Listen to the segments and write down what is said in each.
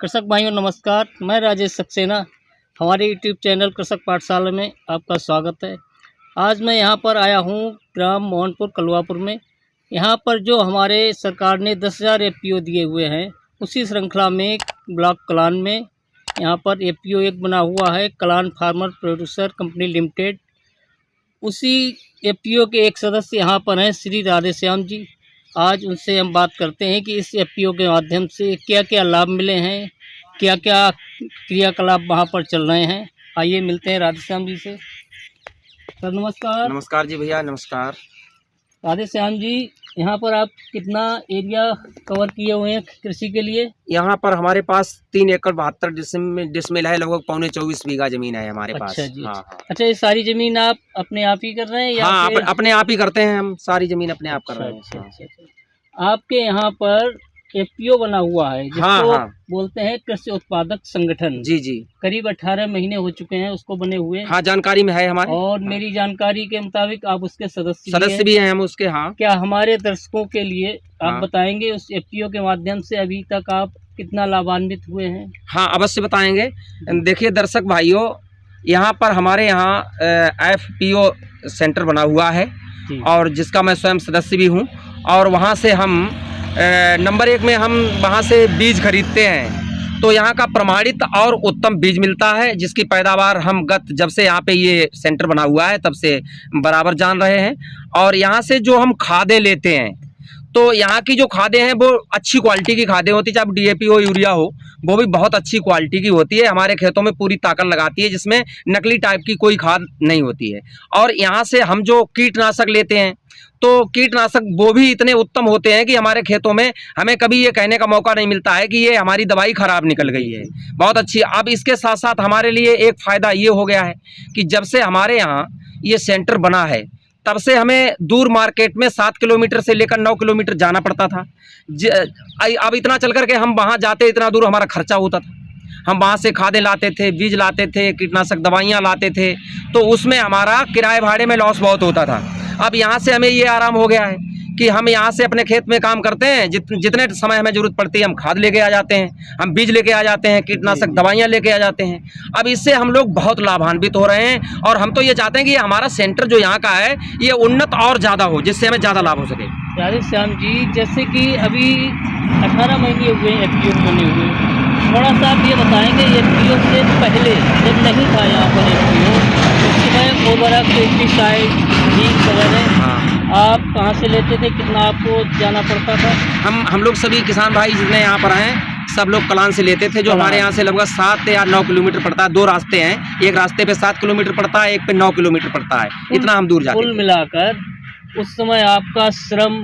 कृषक भाइयों नमस्कार। मैं राजेश सक्सेना, हमारे यूट्यूब चैनल कृषक पाठशाला में आपका स्वागत है। आज मैं यहाँ पर आया हूँ ग्राम मोहनपुर कलवापुर में। यहाँ पर जो हमारे सरकार ने 10,000 एफपीओ दिए हुए हैं, उसी श्रृंखला में ब्लॉक कलान में यहाँ पर एफपीओ एक बना हुआ है, Kalan farmer producer company limited. उसी एफपीओ के एक सदस्य यहाँ पर हैं श्री राधेश्याम जी। आज उनसे हम बात करते हैं कि इस एफपीओ के माध्यम से क्या क्या लाभ मिले हैं, क्या क्या क्रियाकलाप वहाँ पर चल रहे हैं। आइए मिलते हैं राधेश्याम जी से। सर नमस्कार। नमस्कार जी भैया, नमस्कार। राधेश्याम जी, यहाँ पर आप कितना एरिया कवर किए हुए हैं कृषि के लिए? यहाँ पर हमारे पास 3 एकड़ 72 डिसमिल है, लगभग 24 बीघा जमीन है हमारे पास। अच्छा जी। हाँ। अच्छा, ये सारी जमीन आप अपने आप ही कर रहे हैं या हाँ, फिर? अपने आप ही करते हैं हम, सारी जमीन अपने आप कर रहे हैं। अच्छा। आपके यहाँ पर एफपीओ बना हुआ है जिसको हाँ। बोलते हैं कृषि उत्पादक संगठन। जी जी। करीब 18 महीने हो चुके हैं उसको बने हुए। हाँ, जानकारी में है हमारे। और मेरी जानकारी के मुताबिक आप उसके सदस्य भी हैं हम उसके। हाँ। क्या हमारे दर्शकों के लिए आप हाँ। बताएंगे उस एफपीओ के माध्यम से अभी तक आप कितना लाभान्वित हुए हैं? हाँ, अवश्य बताएंगे। देखिए दर्शक भाइयों, यहाँ पर हमारे यहाँ एफपीओ सेंटर बना हुआ है और जिसका मैं स्वयं सदस्य भी हूँ। और वहाँ से हम नंबर 1 में हम वहाँ से बीज खरीदते हैं, तो यहाँ का प्रमाणित और उत्तम बीज मिलता है, जिसकी पैदावार हम जब से यहाँ पे ये सेंटर बना हुआ है तब से बराबर जान रहे हैं। और यहाँ से जो हम खादें लेते हैं, तो यहाँ की जो खादें हैं वो अच्छी क्वालिटी की खादें होती है, चाहे डीएपी हो यूरिया हो, वो भी बहुत अच्छी क्वालिटी की होती है। हमारे खेतों में पूरी ताकत लगाती है, जिसमें नकली टाइप की कोई खाद नहीं होती है। और यहाँ से हम जो कीटनाशक लेते हैं, तो कीटनाशक वो भी इतने उत्तम होते हैं कि हमारे खेतों में हमें कभी ये कहने का मौका नहीं मिलता है कि ये हमारी दवाई खराब निकल गई है, बहुत अच्छी। अब इसके साथ साथ हमारे लिए एक फ़ायदा ये हो गया है कि जब से हमारे यहाँ ये सेंटर बना है, तब से हमें दूर मार्केट में 7 किलोमीटर से लेकर 9 किलोमीटर जाना पड़ता था। अब इतना चल करके हम वहाँ जाते, इतना दूर हमारा खर्चा होता था। हम वहाँ से खादें लाते थे, बीज लाते थे, कीटनाशक दवाइयाँ लाते थे, तो उसमें हमारा किराए भाड़े में लॉस बहुत होता था। अब यहाँ से हमें ये आराम हो गया है कि हम यहाँ से अपने खेत में काम करते हैं, जितने समय हमें ज़रूरत पड़ती है हम खाद लेके आ जाते हैं, हम बीज लेके आ जाते हैं, कीटनाशक दवाइयाँ लेके आ जाते हैं। अब इससे हम लोग बहुत लाभान्वित हो रहे हैं और हम तो ये चाहते हैं कि हमारा सेंटर जो यहाँ का है ये उन्नत और ज़्यादा हो, जिससे हमें ज़्यादा लाभ हो सके। राधेश्याम जी, जैसे कि अभी 18 महीने हुए एफपीओ बने हुए, थोड़ा सा आप ये बताएंगे एफपीओ से पहले जब नहीं था यहाँ पर एफपीओ, उस समय ओवरऑल पेस्टिसाइड बीज वगैरह आप कहाँ से लेते थे, कितना आपको जाना पड़ता था? हम लोग सभी किसान भाई जितने यहाँ पर आए सब लोग कलान से लेते थे, जो हमारे यहाँ से लगभग 7 या 9 किलोमीटर पड़ता है। 2 रास्ते हैं, एक रास्ते पे 7 किलोमीटर पड़ता है, एक पे 9 किलोमीटर पड़ता है। इतना हम दूर जाते हैं। कुल मिलाकर उस समय आपका श्रम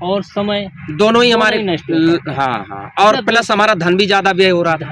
और समय दोनों ही हमारे नष्ट होता। हाँ। और प्लस हमारा धन भी ज़्यादा व्यय हो रहा था।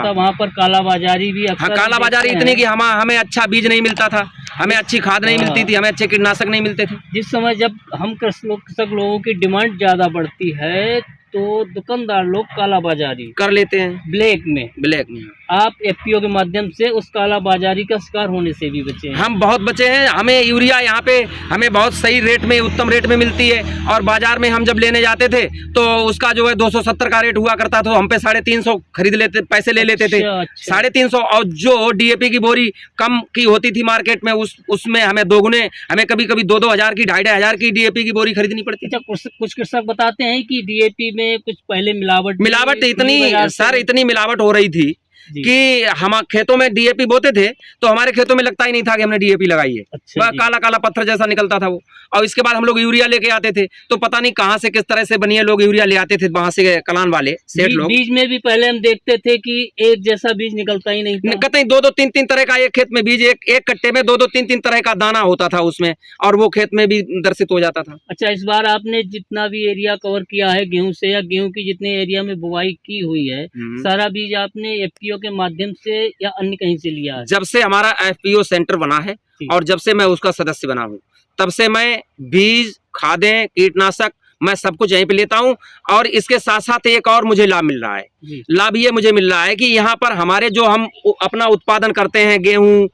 था। वहाँ पर कालाबाजारी भी हाँ, कालाबाजारी इतनी कि हमें अच्छा बीज नहीं मिलता था, हमें अच्छी खाद नहीं मिलती थी, हमें अच्छे कीटनाशक नहीं मिलते थे। जिस समय जब हम कृषक लोगों की डिमांड ज़्यादा बढ़ती है तो दुकानदार लोग कालाबाजारी कर लेते हैं, ब्लैक में। आप एफपीओ के माध्यम से उस कालाबाजारी का शिकार होने से भी बचे हैं। हम बहुत बचे हैं। हमें यूरिया यहाँ पे हमें बहुत सही रेट में, उत्तम रेट में मिलती है, और बाजार में हम जब लेने जाते थे तो उसका जो है 270 का रेट हुआ करता था, हम पे 350 खरीद लेते, पैसे ले लेते थे। 350। और जो डीएपी की बोरी कम की होती थी मार्केट में, उसमें हमें दोगुने, हमें कभी कभी 2-2 हज़ार की, 2.5 हज़ार की डीएपी की बोरी खरीदनी पड़ती थी। कुछ कृषक बताते हैं कि डीएपी में कुछ पहले मिलावट इतनी मिलावट हो रही थी कि हम खेतों में डीएपी बोते थे तो हमारे खेतों में लगता ही नहीं था कि हमने डीएपी लगाई है। वह काला काला पत्थर जैसा निकलता था वो। और इसके बाद हम लोग यूरिया लेके आते थे, तो पता नहीं कहां से किस तरह से बनिए लोग यूरिया ले आते थे वहां से, कलान वाले सेठ लोग। बीज में भी पहले हम देखते थे कि एक जैसा बीज निकलता ही नहीं था। कतई 2-2, 3-3 तरह का एक खेत में बीज, एक कट्टे में 2-2, 3-3 तरह का दाना होता था उसमें, और वो खेत में भी दर्शित हो जाता था। अच्छा, इस बार आपने जितना भी एरिया कवर किया है गेहूं से, या गेहूं की जितने एरिया में बुवाई की हुई है, सारा बीज आपने एफपीओ के माध्यम से या अन्य कहीं से लिया है? जब से हमारा एफपीओ सेंटर बना है और जब से मैं उसका सदस्य बना हूँ, तब से मैं बीज, खादें, कीटनाशक, मैं सब कुछ यहीं पे लेता हूँ। और इसके साथ साथ एक और मुझे लाभ मिल रहा है। लाभ ये मुझे मिल रहा है कि यहाँ पर हमारे जो हम अपना उत्पादन करते हैं, गेहूँ,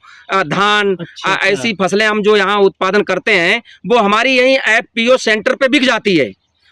धान, ऐसी फसलें हम जो यहाँ उत्पादन करते हैं, वो हमारी यहीं एफपीओ सेंटर पे बिक जाती है।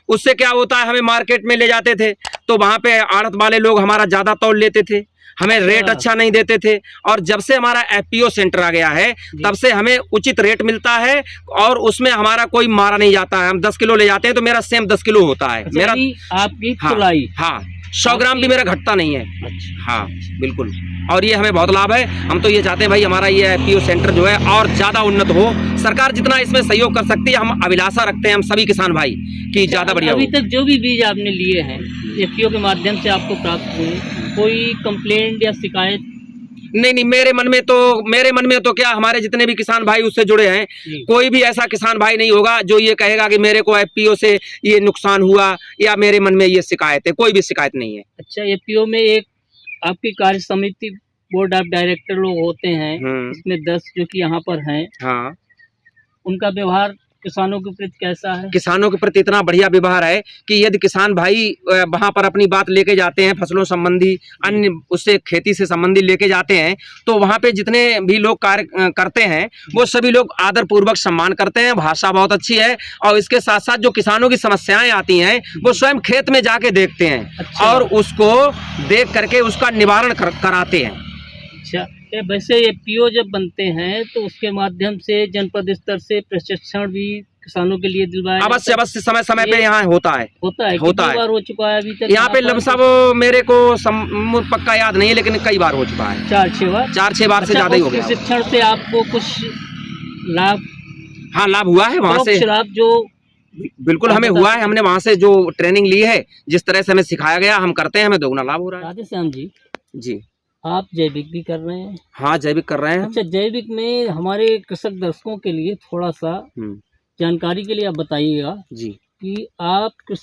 उससे क्या होता है, हमें मार्केट में ले जाते थे तो वहां पे आड़त वाले लोग हमारा ज्यादा तौल लेते थे, हमें रेट अच्छा नहीं देते थे। और जब से हमारा एफपीओ सेंटर आ गया है तब से हमें उचित रेट मिलता है और उसमें हमारा कोई मारा नहीं जाता है। हम 10 किलो ले जाते हैं तो मेरा सेम 10 किलो होता है। अच्छा, मेरा आपकी तुलाई, हाँ 100 ग्राम भी मेरा घटता नहीं है। हाँ बिल्कुल, और ये हमें बहुत लाभ है। हम तो ये चाहते हैं भाई हमारा ये एफपीओ सेंटर जो है और ज़्यादा उन्नत हो, सरकार जितना इसमें सहयोग कर सकती है हम अभिलाषा रखते हैं, हम सभी किसान भाई कि ज़्यादा बढ़िया हो। अभी तक जो भी बीज आपने लिए हैं एफपीओ के माध्यम से आपको प्राप्त हुए, कोई कंप्लेंट या शिकायत? नहीं, मेरे मन में तो क्या, हमारे जितने भी किसान भाई उससे जुड़े हैं, कोई भी ऐसा किसान भाई नहीं होगा जो ये कहेगा कि मेरे को एफपीओ से ये नुकसान हुआ या मेरे मन में ये शिकायत है, कोई भी शिकायत नहीं है। अच्छा, एफपीओ में एक आपकी कार्य समिति बोर्ड ऑफ डायरेक्टर लोग होते हैं, इसमें 10 जो कि यहाँ पर हैं, हाँ, उनका व्यवहार किसानों के प्रति कैसा है? किसानों के प्रति इतना बढ़िया व्यवहार है कि यदि किसान भाई वहां पर अपनी बात लेके जाते हैं, फसलों संबंधी अन्य उससे खेती से संबंधी लेके जाते हैं, तो वहां पे जितने भी लोग कार्य करते हैं वो सभी लोग आदर पूर्वक सम्मान करते हैं। भाषा बहुत अच्छी है और इसके साथ साथ जो किसानों की समस्याएं आती हैं वो स्वयं खेत में जाके देखते हैं। अच्छा। और उसको देख करके उसका निवारण कराते हैं। अच्छा, वैसे ये पीओ जब बनते हैं तो उसके माध्यम से जनपद स्तर से प्रशिक्षण भी किसानों के लिए दिलवाया अवश्य समय पे यहाँ होता है। बार हो चुका है अभी तक यहाँ पे? लमसम मेरे को पक्का याद नहीं है लेकिन कई बार हो चुका है, 4-6 बार से ज्यादा ही हो गया। प्रशिक्षण से आपको कुछ लाभ? हाँ, लाभ हुआ है वहाँ से, लाभ जो बिल्कुल हमें हुआ है। हमने वहाँ से जो ट्रेनिंग ली है, जिस तरह से हमें सिखाया गया, हम करते हैं, हमें दोगुना लाभ हो रहा है। राधेश्याम जी, आप जैविक भी कर रहे हैं? हाँ, जैविक कर रहे हैं। अच्छा, जैविक में हमारे कृषक दर्शकों के लिए थोड़ा सा जानकारी के लिए आप बताइएगा जी कि आप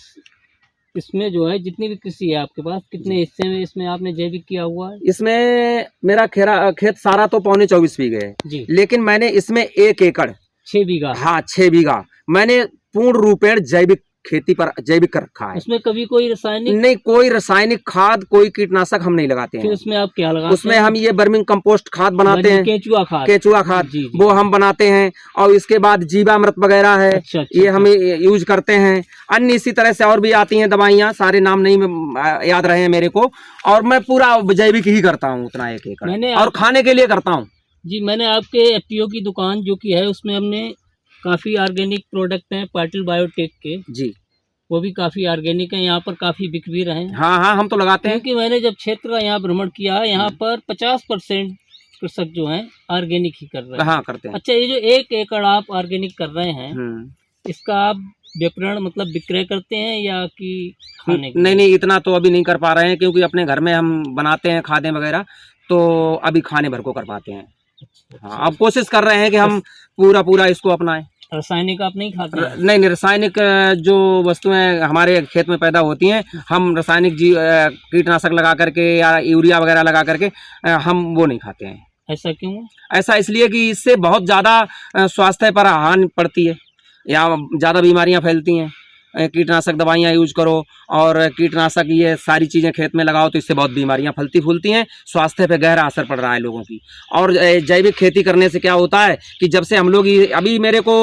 इसमें जो है जितनी भी कृषि है आपके पास, कितने हिस्से में इसमें आपने जैविक किया हुआ है? इसमें मेरा खेत सारा तो 24 बीघे है जी, लेकिन मैंने इसमें 1 एकड़ 6 बीघा, हाँ 6 बीघा मैंने पूर्ण रूपेण जैविक खेती पर जैविक कर रखा है। उसमें कभी कोई रासायनिक नहीं, कोई रासायनिक खाद, कोई कीटनाशक हम नहीं लगाते हैं। उसमें आप क्या लगाते हैं? उसमें हम ये वर्मिंग कंपोस्ट खाद बनाते हैं, केचुआ खाद वो हम बनाते हैं। और इसके बाद जीवामृत वगैरह है, अच्छा, ये हम यूज करते हैं। अन्य इसी तरह से और भी आती हैं दवाइयाँ, सारे नाम नहीं याद रहे हैं मेरे को। और मैं पूरा जैविक ही करता हूँ उतना 1 एकड़, और खाने के लिए करता हूँ जी। मैंने आपके एफपीओ की दुकान जो की है उसमें हमने काफ़ी ऑर्गेनिक प्रोडक्ट हैं पाटिल बायोटेक के जी, वो भी काफ़ी ऑर्गेनिक हैं, यहाँ पर काफ़ी बिक भी रहे हैं। हाँ, हम तो लगाते हैं, क्योंकि मैंने जब क्षेत्र का यहाँ भ्रमण किया है, यहाँ पर 50% कृषक जो हैं ऑर्गेनिक ही कर रहे हैं। हाँ, करते हैं। अच्छा, ये जो 1 एकड़ आप ऑर्गेनिक कर रहे हैं, इसका आप विपणन मतलब विक्रय करते हैं या कि खाने? नहीं, इतना तो अभी नहीं कर पा रहे हैं क्योंकि अपने घर में हम बनाते हैं खादें वगैरह, तो अभी खाने भर को कर पाते हैं। हाँ, अब कोशिश कर रहे हैं कि हम पूरा इसको अपनाएं। रासायनिक आप नहीं खाते? नहीं, रासायनिक जो वस्तुएं हमारे खेत में पैदा होती हैं, हम रासायनिक कीटनाशक लगा करके या यूरिया वगैरह लगा करके हम वो नहीं खाते हैं। ऐसा क्यों? ऐसा इसलिए कि इससे बहुत ज़्यादा स्वास्थ्य पर हानि पड़ती है या ज़्यादा बीमारियां फैलती हैं। कीटनाशक दवाइयाँ यूज करो और कीटनाशक ये सारी चीज़ें खेत में लगाओ तो इससे बहुत बीमारियां फैलती फूलती हैं, स्वास्थ्य पे गहरा असर पड़ रहा है लोगों की। और जैविक खेती करने से क्या होता है कि जब से हम लोग अभी मेरे को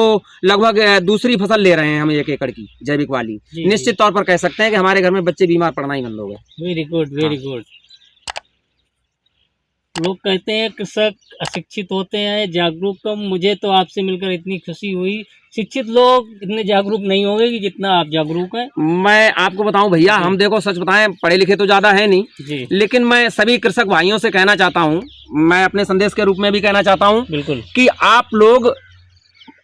लगभग दूसरी फसल ले रहे हैं हम 1 एकड़ की जैविक वाली, निश्चित तौर पर कह सकते हैं कि हमारे घर में बच्चे बीमार पड़ना ही बंद हो गए। Very good. लोग कहते हैं कृषक अशिक्षित होते हैं, जागरूक कम। मुझे तो आपसे मिलकर इतनी खुशी हुई। शिक्षित लोग इतने जागरूक नहीं होंगे कि जितना आप जागरूक हैं। मैं आपको बताऊं भैया, हम देखो सच बताएं पढ़े लिखे तो ज़्यादा है नहीं जी, लेकिन मैं सभी कृषक भाइयों से कहना चाहता हूं, मैं अपने संदेश के रूप में भी कहना चाहता हूं बिल्कुल कि आप लोग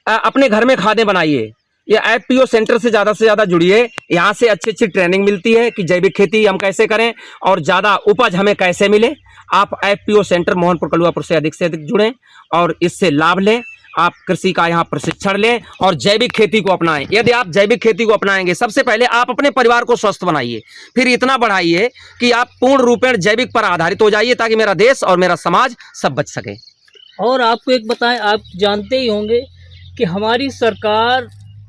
अपने घर में खादें बनाइए, ये एफपीओ सेंटर से ज़्यादा जुड़िए। यहाँ से अच्छी ट्रेनिंग मिलती है कि जैविक खेती हम कैसे करें और ज़्यादा उपज हमें कैसे मिले। आप एफपीओ सेंटर मोहनपुर कलुआपुर से अधिक जुड़ें और इससे लाभ लें। आप कृषि का यहाँ प्रशिक्षण लें और जैविक खेती को अपनाएं। यदि आप जैविक खेती को अपनाएंगे, सबसे पहले आप अपने परिवार को स्वस्थ बनाइए, फिर इतना बढ़ाइए कि आप पूर्ण रूपेण जैविक पर आधारित हो जाइए ताकि मेरा देश और मेरा समाज सब बच सके। और आपको एक बताएं, आप जानते ही होंगे कि हमारी सरकार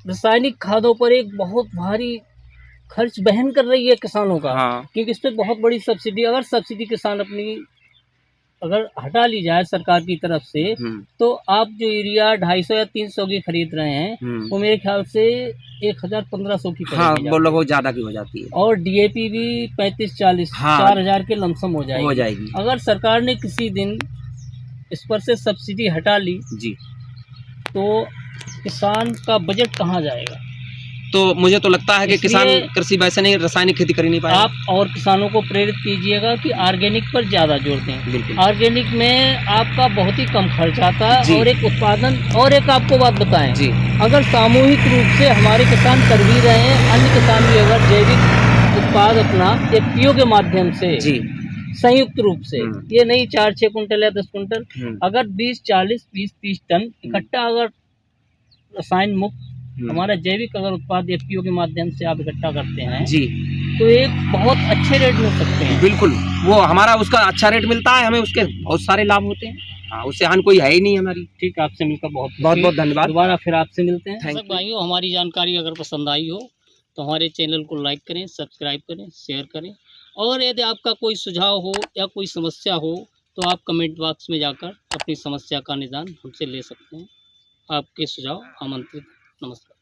रासायनिक खादों पर एक बहुत भारी खर्च वहन कर रही है किसानों का। हाँ। क्योंकि इस पर बहुत बड़ी सब्सिडी, अगर सब्सिडी किसान अपनी अगर हटा ली जाए सरकार की तरफ से, तो आप जो यूरिया 250 या 300 की खरीद रहे हैं, वो मेरे ख्याल से 1000-1500 की हाँ, पड़ेगी वो लोगों ज़्यादा की हो जाती है। और डीएपी भी 35-40 हाँ, 4000 के लमसम हो जाएगी। हो अगर सरकार ने किसी दिन इस पर से सब्सिडी हटा ली जी, तो किसान का बजट कहाँ जाएगा? तो मुझे तो लगता है कि किसान इसलिए कृषि वैसे नहीं, रासायनिक खेती कर ही नहीं पाएगा। आप और किसानों को प्रेरित कीजिएगा कि ऑर्गेनिक पर ज़्यादा जोर दें। बिल्कुल। ऑर्गेनिक में आपका बहुत ही कम खर्च आता है जी। और एक उत्पादन, और एक आपको बात बताएं, जी, अगर सामूहिक रूप से हमारे किसान कर भी रहे हैं, अन्य किसान भी अगर जैविक उत्पाद अपना एफपीओ के माध्यम से जी, संयुक्त रूप से, ये नहीं 4-6 कुंटल या 10 कुंटल, अगर 20-40, 20-30 टन इकट्ठा अगर रसायन मुक्त हमारा जैविक अगर उत्पाद एफपीओ के माध्यम से आप इकट्ठा करते हैं जी, तो एक बहुत अच्छे रेट मिल सकते हैं। बिल्कुल, वो हमारा उसका अच्छा रेट मिलता है, हमें उसके बहुत सारे लाभ होते हैं। हाँ, उससे हानि कोई है ही नहीं हमारी। ठीक, आपसे मिलकर बहुत बहुत धन्यवाद। दोबारा फिर आपसे मिलते हैं। Thank you. भाइयों, हमारी जानकारी अगर पसंद आई हो तो हमारे चैनल को लाइक करें, सब्सक्राइब करें, शेयर करें, और यदि आपका कोई सुझाव हो या कोई समस्या हो तो आप कमेंट बॉक्स में जाकर अपनी समस्या का निदान हमसे ले सकते हैं। आपके सुझाव आमंत्रित। नमस्कार।